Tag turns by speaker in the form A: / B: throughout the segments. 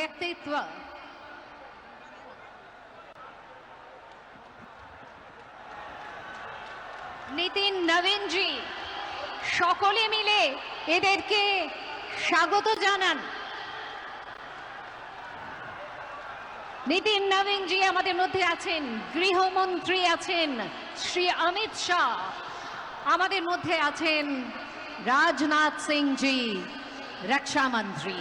A: व्यक्तित्व, নীতিন নবীনজি সকলে মিলে এদেরকে স্বাগত জানান। নীতিন নবীনজি আমাদের মধ্যে আছেন, গৃহমন্ত্রী আছেন শ্রী অমিত শাহ, আমাদের মধ্যে আছেন রাজনাথ সিং জি, রক্ষা মন্ত্রী।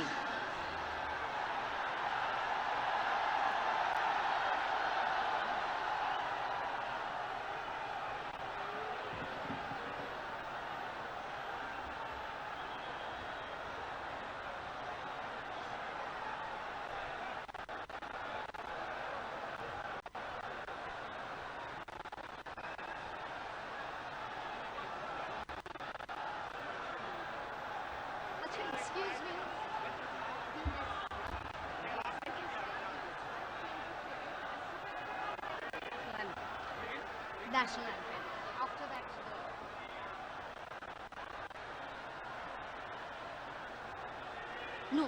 A: Excuse me. National anthem. After that, no.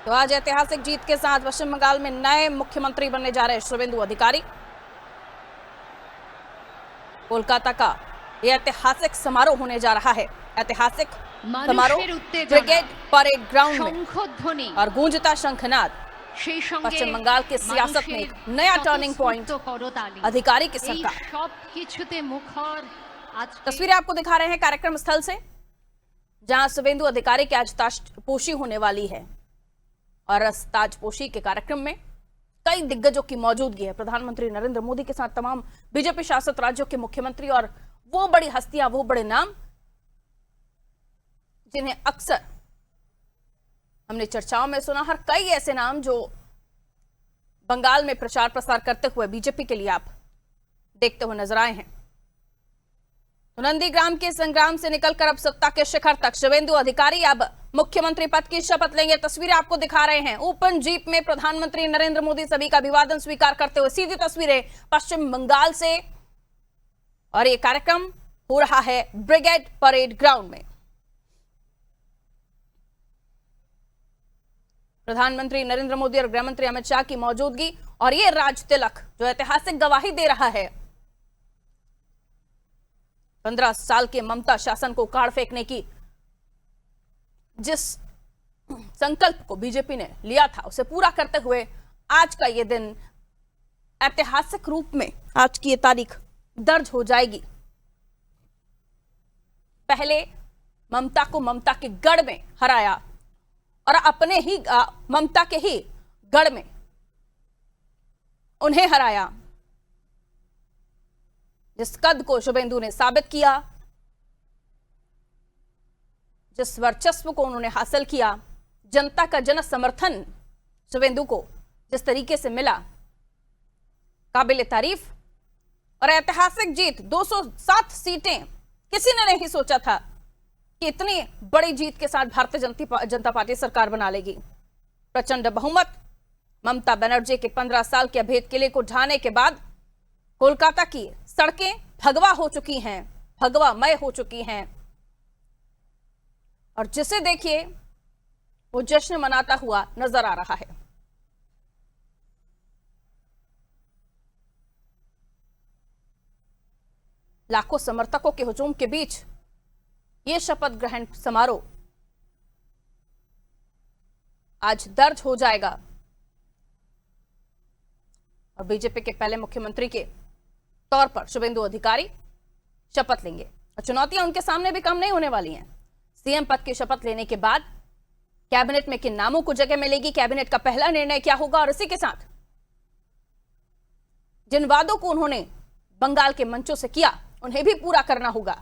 B: तो आज ऐतिहासिक जीत के साथ पश्चिम बंगाल में नए मुख्यमंत्री बनने जा रहे शुभेंदु अधिकारी। कोलकाता का यह ऐतिहासिक समारोह होने जा रहा है। ऐतिहासिक समारोह ब्रिगेड परेड ग्राउंड में और गूंजता शंखनाद पश्चिम बंगाल के सियासत में एक नया टर्निंग पॉइंट अधिकारी की सरकार। तस्वीरें आपको दिखा रहे हैं कार्यक्रम स्थल से, जहां शुभेंदु अधिकारी की आज ताजपोशी होने वाली है और इस ताजपोशी के कार्यक्रम में कई दिग्गजों की मौजूदगी है। प्रधानमंत्री नरेंद्र मोदी के साथ तमाम बीजेपी शासित राज्यों के मुख्यमंत्री और वो बड़ी हस्तियां, वो बड़े नाम जिन्हें अक्सर हमने चर्चाओं में सुना, हर कई ऐसे नाम जो बंगाल में प्रचार प्रसार करते हुए बीजेपी के लिए आप देखते हुए नजर आए हैं। तो नंदीग्राम के संग्राम से निकलकर अब सत्ता के शिखर तक शुभेंदु अधिकारी अब मुख्यमंत्री पद की शपथ लेंगे। तस्वीरें आपको दिखा रहे हैं। ओपन जीप में प्रधानमंत्री नरेंद्र मोदी सभी का अभिवादन स्वीकार करते हुए, सीधी तस्वीरें पश्चिम बंगाल से, और यह कार्यक्रम हो रहा है ब्रिगेड परेड ग्राउंड में। प्रधानमंत्री नरेंद्र मोदी और गृहमंत्री अमित शाह की मौजूदगी और यह राज तिलक जो ऐतिहासिक गवाही दे रहा है 15 साल के ममता शासन को उखाड़ फेंकने की जिस संकल्प को बीजेपी ने लिया था, उसे पूरा करते हुए आज का यह दिन ऐतिहासिक रूप में, आज की यह तारीख दर्ज हो जाएगी। पहले ममता को ममता के गढ़ में हराया और अपने ही ममता के ही गढ़ में उन्हें हराया। जिस कद को शुभेंदु ने साबित किया, जिस वर्चस्व को उन्होंने हासिल किया, जनता का जन समर्थन शुभेंदु को जिस तरीके से मिला, काबिल तारीफ और ऐतिहासिक जीत। 207 सीटें, किसी ने नहीं सोचा था कि इतनी बड़ी जीत के साथ भारतीय जनता पार्टी सरकार बना लेगी। प्रचंड बहुमत, ममता बनर्जी के 15 साल के अभेद किले को ढाने के बाद कोलकाता की सड़कें भगवा हो चुकी हैं, भगवामय हो चुकी हैं। और जिसे देखिए वो जश्न मनाता हुआ नजर आ रहा है। लाखों समर्थकों के हुजूम के बीच ये शपथ ग्रहण समारोह आज दर्ज हो जाएगा और बीजेपी के पहले मुख्यमंत्री के तौर पर शुभेंदु अधिकारी शपथ लेंगे और चुनौतियां उनके सामने भी कम नहीं होने वाली हैं। सीएम पद की शपथ लेने के बाद कैबिनेट में किन नामों को जगह मिलेगी, कैबिनेट का पहला निर्णय क्या होगा और इसी के साथ जिन वादों को उन्होंने बंगाल के मंचों से किया उन्हें भी पूरा करना होगा।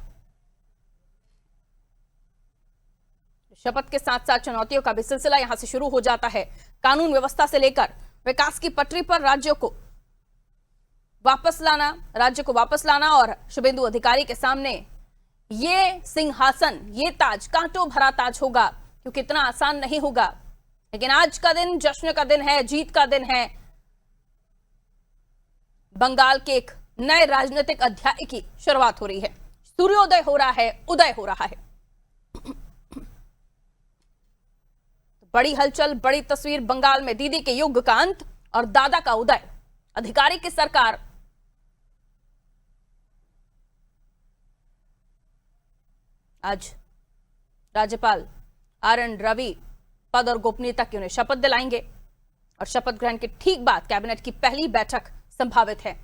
B: शपथ के साथ साथ चुनौतियों का भी सिलसिला यहां से शुरू हो जाता है। कानून व्यवस्था से लेकर विकास की पटरी पर राज्य को वापस लाना और शुभेंदु अधिकारी के सामने ये सिंहासन, ये ताज, कांटों भरा ताज होगा, क्योंकि इतना आसान नहीं होगा। लेकिन आज का दिन जश्न का दिन है, जीत का दिन है। बंगाल के एक नए राजनीतिक अध्याय की शुरुआत हो रही है। सूर्योदय हो रहा है, उदय हो रहा है। बड़ी हलचल, बड़ी तस्वीर बंगाल में। दीदी के युग का अंत और दादा का उदय। अधिकारी की सरकार आज राज्यपाल RN रवि पद और गोपनीयता की उन्हें शपथ दिलाएंगे और शपथ ग्रहण के ठीक बाद कैबिनेट की पहली बैठक संभावित है।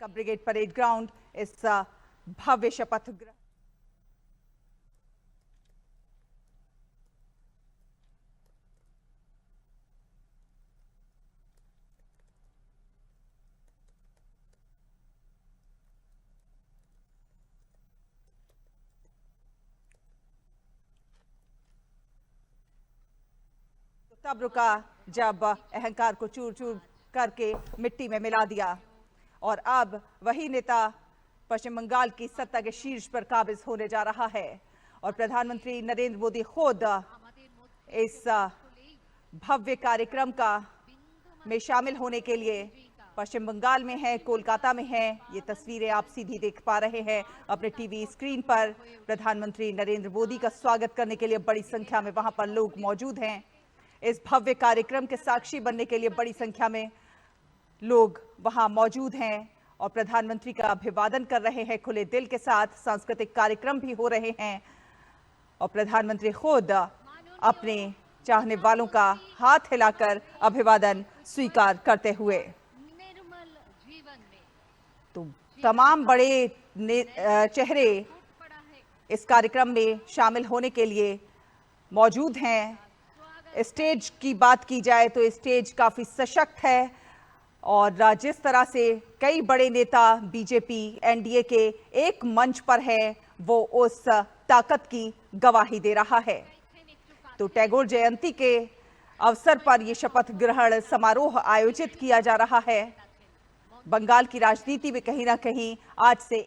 C: का ब्रिगेड परेड ग्राउंड इस भव्य शपथ ग्रहण तब रुका जब अहंकार को चूर चूर करके मिट्टी में मिला दिया और अब वही नेता पश्चिम बंगाल की सत्ता के शीर्ष पर काबिज होने जा रहा है और प्रधानमंत्री नरेंद्र मोदी खुद इस भव्य कार्यक्रम में शामिल होने के लिए पश्चिम बंगाल में है, कोलकाता में है। ये तस्वीरें आप सीधी देख पा रहे हैं अपने टीवी स्क्रीन पर। प्रधानमंत्री नरेंद्र मोदी का स्वागत करने के लिए बड़ी संख्या में वहां पर लोग मौजूद हैं। इस भव्य कार्यक्रम के साक्षी बनने के लिए बड़ी संख्या में लोग वहां मौजूद हैं और प्रधानमंत्री का अभिवादन कर रहे हैं खुले दिल के साथ। सांस्कृतिक कार्यक्रम भी हो रहे हैं और प्रधानमंत्री खुद अपने चाहने वालों का हाथ हिलाकर अभिवादन स्वीकार करते हुए। तो तमाम बड़े चेहरे इस कार्यक्रम में शामिल होने के लिए मौजूद हैं। स्टेज की बात की जाए तो स्टेज काफी सशक्त है और जिस तरह से कई बड़े नेता बीजेपी एनडीए के एक मंच पर है वो उस ताकत की गवाही दे रहा है। तो टैगोर जयंती के अवसर पर यह शपथ ग्रहण समारोह आयोजित किया जा रहा है। बंगाल की राजनीति में कहीं ना कहीं आज से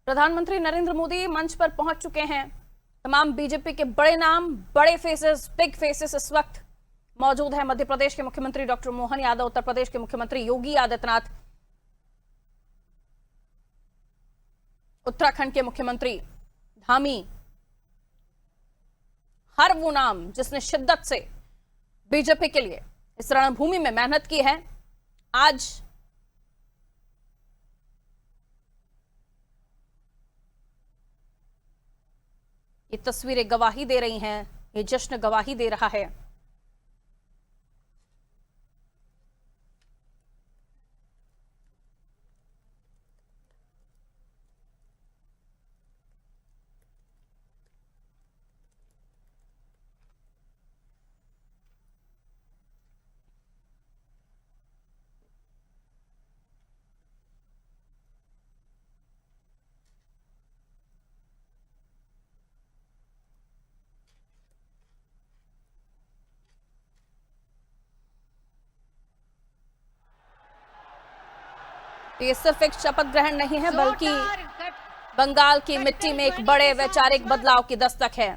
B: प्रधानमंत्री नरेंद्र मोदी मंच पर पहुंच चुके हैं। तमाम बीजेपी के बड़े नाम, बड़े फेसेस, बिग फेसेस इस वक्त मौजूद है। मध्य प्रदेश के मुख्यमंत्री डॉक्टर मोहन यादव, उत्तर प्रदेश के मुख्यमंत्री योगी आदित्यनाथ, उत्तराखंड के मुख्यमंत्री धामी, हर वो नाम जिसने शिद्दत से बीजेपी के लिए इस रणभूमि में मेहनत की है, आज ये तस्वीरें गवाही दे रही हैं, ये जश्न गवाही दे रहा है। ये सिर्फ एक शपथ ग्रहण नहीं है बल्कि
A: जोरदार
B: बंगाल की मिट्टी में एक बड़े वैचारिक बदलाव की दस्तक है।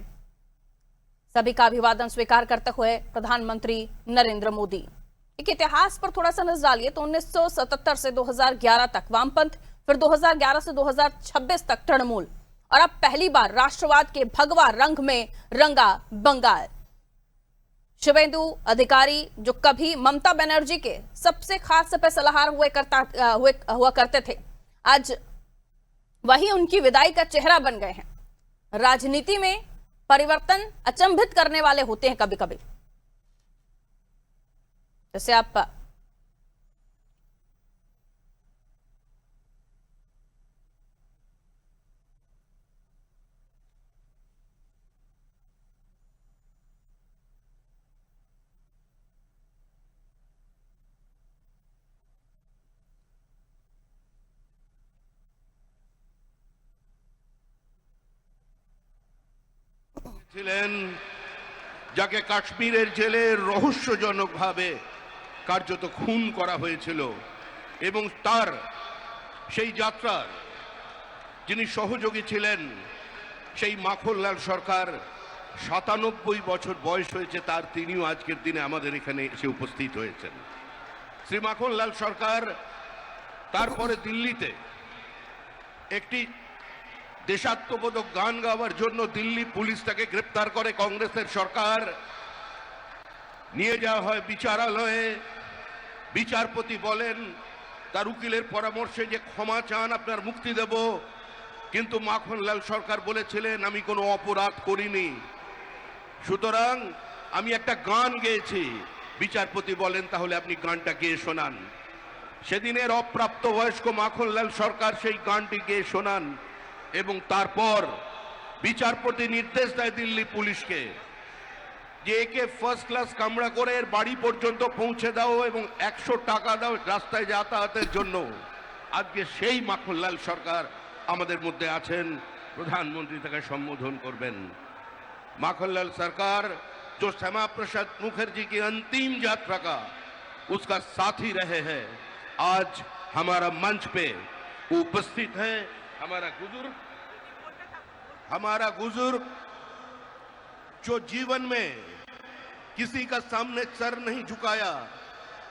B: सभी का अभिवादन स्वीकार करते हुए प्रधानमंत्री नरेंद्र मोदी। एक इतिहास पर थोड़ा सा नजर डालिए तो 1977 से 2011 तक वामपंथ, फिर 2011 से 2026 तक तृणमूल, और अब पहली बार राष्ट्रवाद के भगवा रंग में रंगा बंगाल। शुभेंदु अधिकारी जो कभी ममता बनर्जी के सबसे खास सलाहकार हुआ करते थे, आज वही उनकी विदाई का चेहरा बन गए हैं। राजनीति में परिवर्तन अचंभित करने वाले होते हैं कभी कभी। जैसे आप
D: ছিলেন যাকে কাশ্মীরের জেলে রহস্যজনকভাবে কার্যত খুন করা হয়েছিল এবং তার সেই যাত্রার যিনি সহযোগী ছিলেন সেই মাখনলাল সরকার ৯৭ বছর বয়স হয়েছে তার, তিনিও আজকের দিনে আমাদের এখানে এসে উপস্থিত হয়েছেন। শ্রী মাখনলাল সরকার তারপরে দিল্লিতে একটি দেশাত্মবোধক গান গাওয়ার জন্য দিল্লি পুলিশ তাকে গ্রেপ্তার করে, কংগ্রেসের সরকার নিয়ে যাওয়া হয় বিচারালয়ে। বিচারপতি বলেন তার উকিলের পরামর্শে যে ক্ষমা চান, আপনার মুক্তি দেব, কিন্তু মাখনলাল সরকার বলেছিলেন আমি কোনো অপরাধ করিনি, সুতরাং আমি একটা গান গেয়েছি। বিচারপতি বলেন তাহলে আপনি গানটা গেয়ে শোনান। সেদিনের অপ্রাপ্ত বয়স্ক মাখনলাল সরকার সেই গানটি গেয়ে শোনান এবং তারপর বিচারপতি নির্দেশ দেয় দিল্লি পুলিশকে যে একে ফার্স্ট ক্লাস কামরা করে এর বাড়ি পর্যন্ত পৌঁছে দাও এবং 100 টাকা দাও রাস্তায় যাতায়াতের জন্য। আজকে সেই মাখনলাল সরকার আমাদের মধ্যে আছেন, প্রধানমন্ত্রী তাকে সম্বোধন করবেন। माखनलाल सरकार जो श्यामा प्रसाद मुखर्जी की अंतिम यात्रा का उसका साथी रहे हैं, आज हमारा मंच पे उपस्थित है। हमारा बुजुर्ग जो जीवन में किसी का सामने सर नहीं झुकाया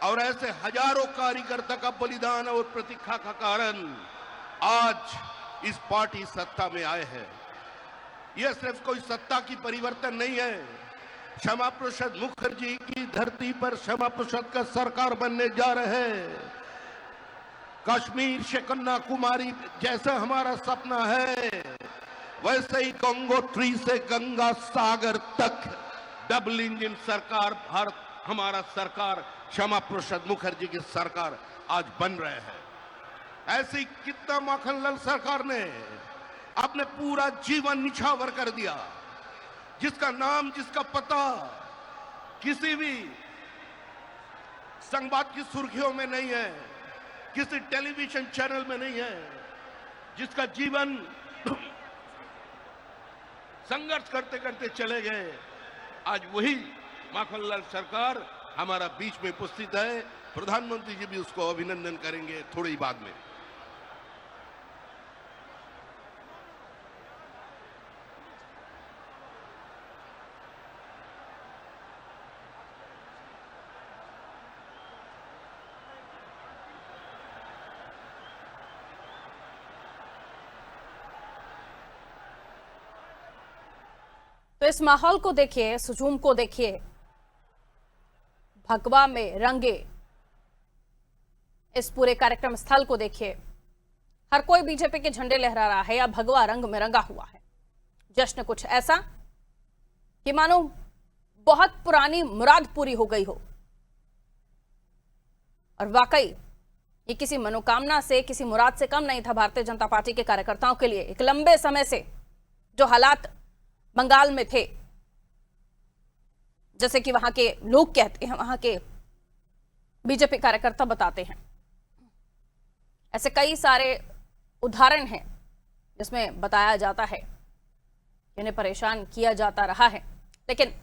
D: और ऐसे हजारों कार्यकर्ता का बलिदान और प्रतीक्षा का कारण आज इस पार्टी सत्ता में आए हैं। यह सिर्फ कोई सत्ता की परिवर्तन नहीं है, श्यामा प्रसाद मुखर्जी की धरती पर श्यामा प्रसाद का सरकार बनने जा रहे हैं। कश्मीर से कन्याकुमारी जैसा हमारा सपना है, वैसे ही गंगोत्री से गंगा सागर तक डबल इंजन सरकार भारत हमारा सरकार श्यामा प्रसाद मुखर्जी की सरकार आज बन रहे हैं। ऐसी कितना माखनलाल सरकार ने अपने पूरा जीवन निछावर कर दिया, जिसका नाम जिसका पता किसी भी संवाद की सुर्खियों में नहीं है, किसी टेलीविजन चैनल में नहीं है, जिसका जीवन संघर्ष करते करते चले गए। आज वही माखनलाल सरकार हमारा बीच में उपस्थित है। प्रधानमंत्री जी भी उसको अभिनंदन करेंगे थोड़ी ही बाद में।
B: तो इस माहौल को देखिए, इस हुजूम को देखिए, भगवा में रंगे इस पूरे कार्यक्रम स्थल को देखिए। हर कोई बीजेपी के झंडे लहरा रहा है या भगवा रंग में रंगा हुआ है। जश्न कुछ ऐसा कि मानो बहुत पुरानी मुराद पूरी हो गई हो, और वाकई ये किसी मनोकामना से, किसी मुराद से कम नहीं था। भारतीय जनता पार्टी के कार्यकर्ताओं के लिए एक लंबे समय से जो हालात बंगाल में थे, जैसे कि वहां के लोग कहते हैं, वहां के बीजेपी कार्यकर्ता बताते हैं, ऐसे कई सारे उदाहरण हैं जिसमें बताया जाता है इन्हें परेशान किया जाता रहा है। लेकिन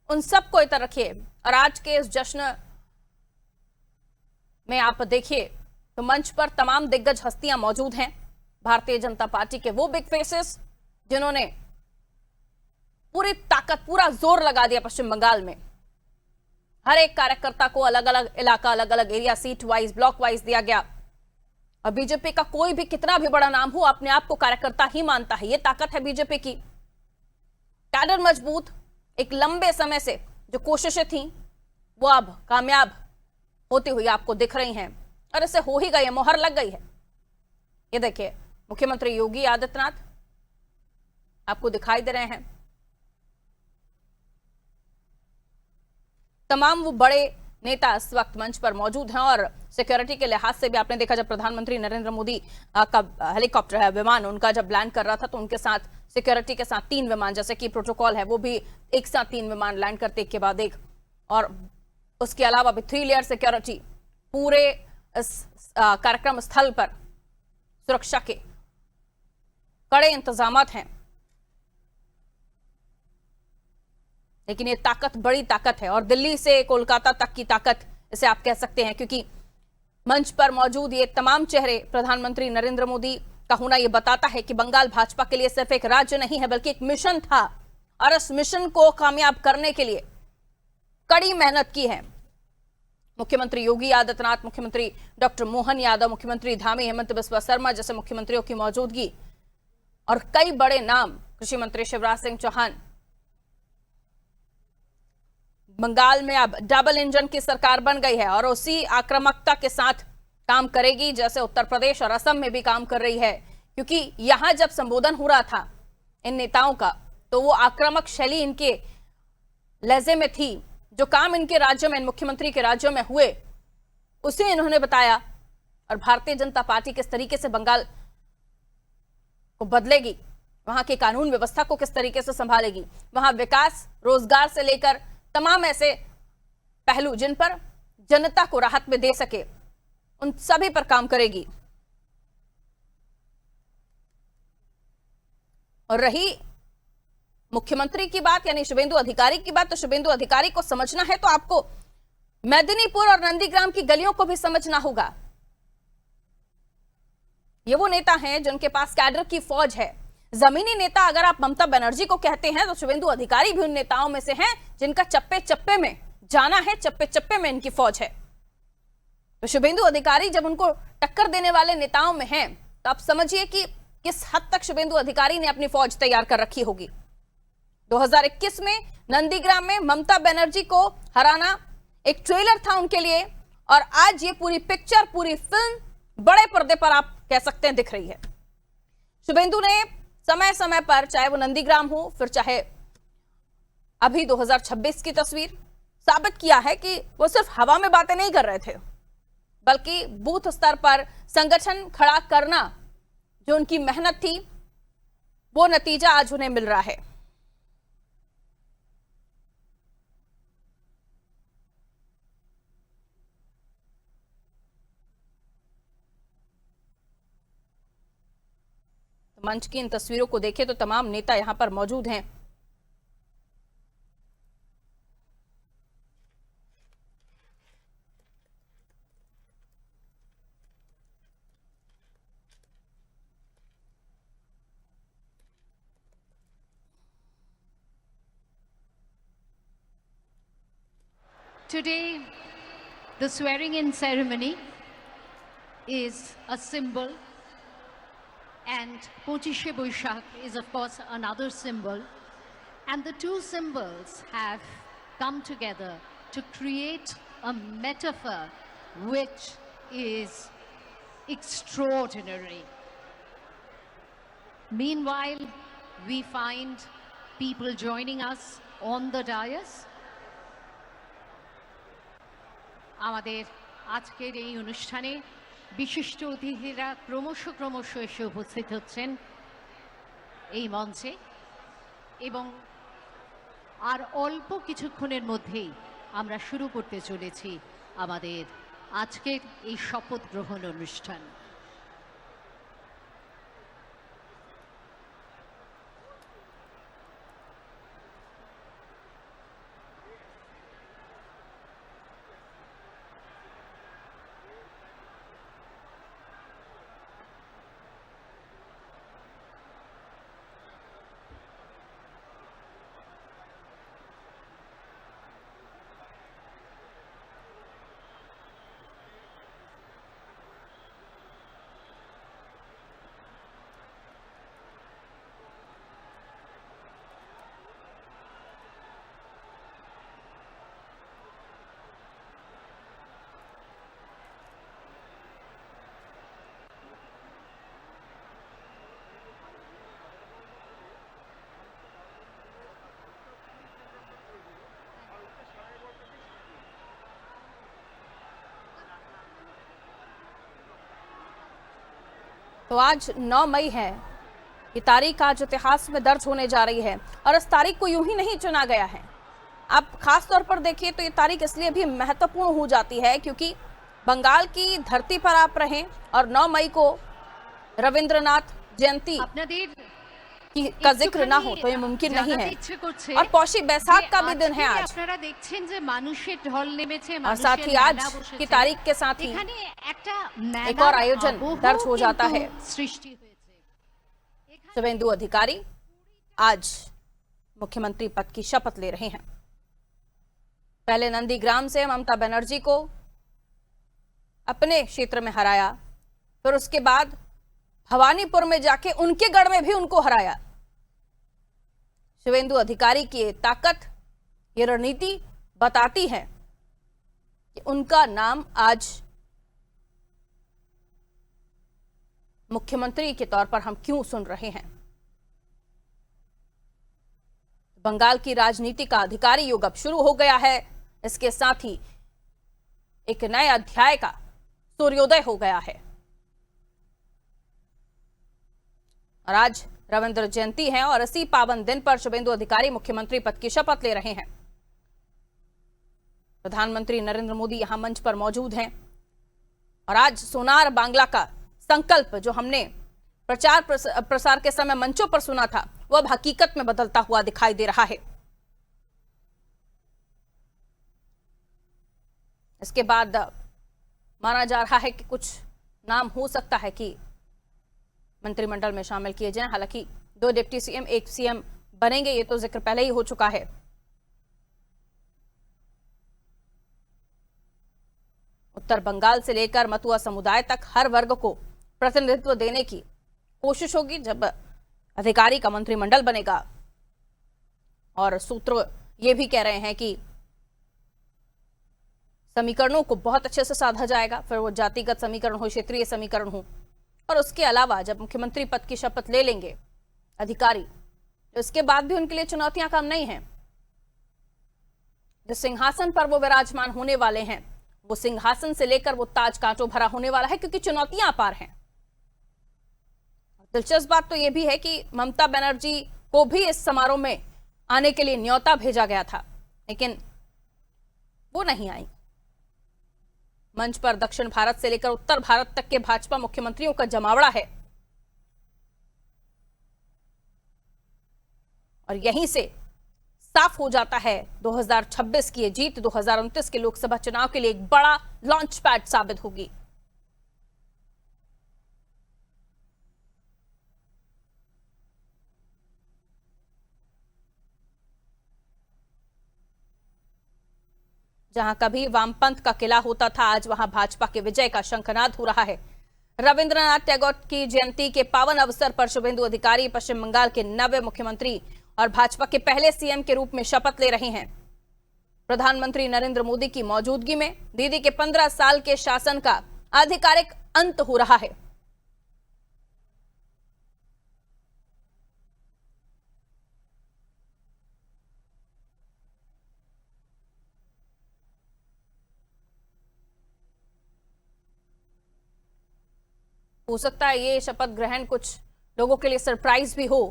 B: उन सब को इधर रखिए और आज के इस जश्न में आप देखिए तो मंच पर तमाम दिग्गज हस्तियां मौजूद हैं। भारतीय जनता पार्टी के वो बिग फेसेस जिन्होंने पूरी ताकत, पूरा जोर लगा दिया पश्चिम बंगाल में। हर एक कार्यकर्ता को अलग अलग इलाका, अलग अलग area, seat wise, block wise दिया गया। और बीजेपी का कोई भी कितना भी बड़ा नाम हो, अपने आप को कार्यकर्ता ही मानता है। ये ताकत है बीजेपी की। कैडर मजबूत, एक लंबे समय से जो कोशिशें थी वो अब कामयाब होती हुई आपको दिख रही हैं, और इससे हो ही गई है, मोहर लग गई है। ये देखिए, मुख्यमंत्री योगी आदित्यनाथ आपको दिखाई दे रहे हैं। तमाम वो बड़े नेता इस वक्त मंच पर मौजूद हैं, और सिक्योरिटी के लिहाज से भी आपने देखा, जब प्रधानमंत्री नरेंद्र मोदी का हेलीकॉप्टर है, विमान उनका जब लैंड कर रहा था, तो उनके साथ सिक्योरिटी के साथ 3 विमान, जैसे कि प्रोटोकॉल है, वो भी एक साथ 3 विमान लैंड करते एक के बाद एक। और उसके अलावा भी 3 लेयर सिक्योरिटी पूरे इस कार्यक्रम स्थल पर, सुरक्षा के कड़े इंतजामात हैं। लेकिन ये ताकत बड़ी ताकत है, और दिल्ली से कोलकाता तक की ताकत इसे आप कह सकते हैं, क्योंकि मंच पर मौजूद ये तमाम चेहरे, प्रधानमंत्री नरेंद्र मोदी का होना ये बताता है कि बंगाल भाजपा के लिए सिर्फ एक राज्य नहीं है, बल्कि एक मिशन था, और इस मिशन को कामयाब करने के लिए कड़ी मेहनत की है मुख्यमंत्री योगी आदित्यनाथ, मुख्यमंत्री डॉक्टर मोहन यादव, मुख्यमंत्री धामी हेमंत बिस्वा शर्मा जैसे मुख्यमंत्रियों की मौजूदगी, और कई बड़े नाम, कृषि मंत्री शिवराज सिंह चौहान। बंगाल में अब डबल इंजन की सरकार बन गई है, और उसी आक्रामकता के साथ काम करेगी जैसे उत्तर प्रदेश और असम में भी काम कर रही है। क्योंकि यहां जब संबोधन हो रहा था इन नेताओं का, तो वो आक्रामक शैली इनके लहजे में थी। जो काम इनके राज्यों में, इन मुख्यमंत्री के राज्यों में हुए, उसे इन्होंने बताया। और भारतीय जनता पार्टी किस तरीके से बंगाल को बदलेगी, वहां की कानून व्यवस्था को किस तरीके से संभालेगी, वहां विकास, रोजगार से लेकर तमाम ऐसे पहलू जिन पर जनता को राहत में दे सके, उन सभी पर काम करेगी। और रही मुख्यमंत्री की बात, यानी शुभेंदु अधिकारी की बात, तो शुभेंदु अधिकारी को समझना है तो आपको मेदिनीपुर और नंदीग्राम की गलियों को भी समझना होगा। ये वो नेता हैं जिनके पास कैडर की फौज है। जमीनी नेता अगर आप ममता बनर्जी को कहते हैं, तो शुभेंदु अधिकारी भी उन नेताओं में से हैं जिनका चप्पे चप्पे में जाना है, चप्पे चप्पे में इनकी फौज है। तो शुभेंदु अधिकारी जब उनको टक्कर देने वाले नेताओं में हैं, तो आप समझिए कि किस हद तक शुभेंदु अधिकारी ने अपनी फौज तैयार कर रखी होगी। 2021 में नंदीग्राम में ममता बनर्जी को हराना एक ट्रेलर था उनके लिए, और आज ये पूरी पिक्चर, पूरी फिल्म बड़े पर्दे पर आप कह सकते हैं दिख रही है। शुभेंदु ने समय समय पर, चाहे वो नंदीग्राम हो, फिर चाहे अभी 2026 की तस्वीर, साबित किया है कि वो सिर्फ हवा में बातें नहीं कर रहे थे, बल्कि बूथ स्तर पर संगठन खड़ा करना, जो उनकी मेहनत थी, वो नतीजा आज उन्हें मिल रहा है। मंच की इन तस्वीरों को देखें तो तमाम नेता यहां पर मौजूद हैं।
A: Today, the swearing-in ceremony is a symbol, and Pochishe Boishakh is of course another symbol, and the two symbols have come together to create a metaphor which is extraordinary. Meanwhile, we find people joining us on the dais. আমাদের আজকের এই অনুষ্ঠানে বিশিষ্ট অতিথিরা ক্রমশ এসে উপস্থিত হচ্ছেন এই মঞ্চে, এবং আর অল্প কিছুক্ষণের মধ্যেই আমরা শুরু করতে চলেছি আমাদের আজকের এই শপথ গ্রহণ অনুষ্ঠান।
B: तो आज 9 मई है। ये तारीख आज इतिहास में दर्ज होने जा रही है और इस तारीख को यूं ही नहीं चुना गया है। आप खास तौर पर देखिए तो ये तारीख इसलिए भी महत्वपूर्ण हो जाती है क्योंकि बंगाल की धरती पर आप रहें और 9 मई को रविंद्रनाथ जयंती का जिक्र ना हो तो ये मुमकिन नहीं है। और पौषी बैसाख का भी दिन है आज। और साथ ही आज की तारीख के साथ ही एक और आयोजन दर्ज हो जाता है। शुभेंदु अधिकारी आज मुख्यमंत्री पद की शपथ ले रहे हैं। पहले नंदीग्राम से ममता बनर्जी को अपने क्षेत्र में हराया, फिर उसके बाद भवानीपुर में जाके उनके गढ़ में भी उनको हराया। शुभेंदु अधिकारी की ये ताकत, ये रणनीति बताती है कि उनका नाम आज मुख्यमंत्री के तौर पर हम क्यों सुन रहे हैं। बंगाल की राजनीति का अधिकारी युग अब शुरू हो गया है। इसके साथ ही एक नए अध्याय का सूर्योदय हो गया है। और आज रविंद्र जयंती है और इसी पावन दिन पर शुभेंदु अधिकारी मुख्यमंत्री पद की शपथ ले रहे हैं। प्रधानमंत्री नरेंद्र मोदी यहां मंच पर मौजूद हैं और आज सोनार बांग्ला का संकल्प जो हमने प्रचार प्रसार के समय मंचों पर सुना था वो अब हकीकत में बदलता हुआ दिखाई दे रहा है। इसके बाद माना जा रहा है कि कुछ नाम हो सकता है कि मंत्रिमंडल में शामिल किए जाएं। हालांकि 2 डिप्टी सीएम 1 सीएम बनेंगे, ये तो जिक्र पहले ही हो चुका है। उत्तर बंगाल से लेकर मतुआ समुदाय तक हर वर्ग को प्रतिनिधित्व देने की कोशिश होगी जब अधिकारी का मंत्रिमंडल बनेगा। और सूत्र ये भी कह रहे हैं कि समीकरणों को बहुत अच्छे से साधा जाएगा, फिर वो जातिगत समीकरण हो, क्षेत्रीय समीकरण हो। और उसके अलावा जब मुख्यमंत्री पद की शपथ ले लेंगे अधिकारी, तो इसके बाद भी उनके लिए चुनौतियां कम नहीं हैं। जिस सिंहासन पर वो विराजमान होने वाले हैं वो सिंहासन से लेकर वो ताज कांटों भरा होने वाला है, क्योंकि चुनौतियां अपार हैं। दिलचस्प बात तो यह भी है कि ममता बनर्जी को भी इस समारोह में आने के लिए न्योता भेजा गया था, लेकिन वो नहीं आई। मंच पर दक्षिण भारत से लेकर उत्तर भारत तक के भाजपा मुख्यमंत्रियों का जमावड़ा है और यहीं से साफ हो जाता है 2026 की ये जीत 2029 के लोकसभा चुनाव के लिए एक बड़ा लॉन्च पैड साबित होगी। जहां कभी वामपंथ का किला होता था, आज वहां भाजपा के विजय का शंखनाद हो रहा है। रविंद्रनाथ टैगोर की जयंती के पावन अवसर पर शुभेंदु अधिकारी पश्चिम बंगाल के नवे मुख्यमंत्री और भाजपा के पहले सीएम के रूप में शपथ ले रहे हैं। प्रधानमंत्री नरेंद्र मोदी की मौजूदगी में दीदी के 15 साल के शासन का आधिकारिक अंत हो रहा है। हो सकता है ये शपथ ग्रहण कुछ लोगों के लिए सरप्राइज भी हो,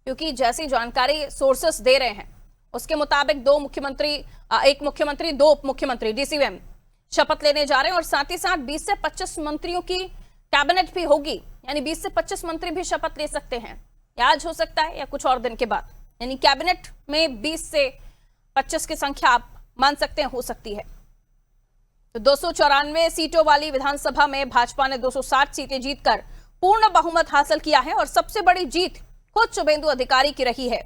B: क्योंकि जैसी जानकारी सोर्सेस दे रहे हैं उसके मुताबिक एक मुख्यमंत्री 2 उप मुख्यमंत्री डीसीएम शपथ लेने जा रहे हैं और साथ ही साथ 20 से 25 मंत्रियों की कैबिनेट भी होगी, यानी 20 से 25 मंत्री भी शपथ ले सकते हैं। या आज हो सकता है या कुछ और दिन के बाद, यानी कैबिनेट में 20 से 25 की संख्या आप मान सकते हैं हो सकती है। तो 294 सीटों वाली विधानसभा में भाजपा ने 260 सीटें जीतकर पूर्ण बहुमत हासिल किया है और सबसे बड़ी जीत खुद शुभेंदु अधिकारी की रही है।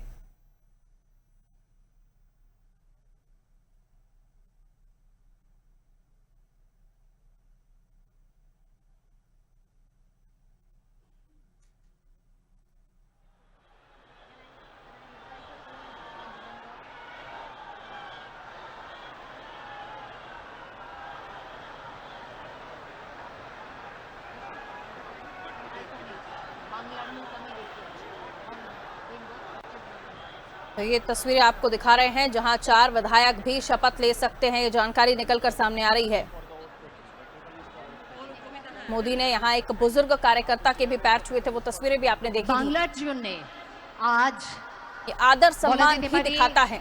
B: तो ये तस्वीरें आपको दिखा रहे हैं जहां 4 विधायक भी शपथ ले सकते हैं, ये जानकारी निकलकर सामने आ रही है। मोदी ने यहाँ एक बुजुर्ग कार्यकर्ता के भी पैर छुए थे, वो तस्वीरें भी आपने देखी थी।
A: বাংলার জন্য আজ
B: ये आदर
A: বলা
B: सम्मान
A: যেতে
B: भी
A: পারে
B: दिखाता है।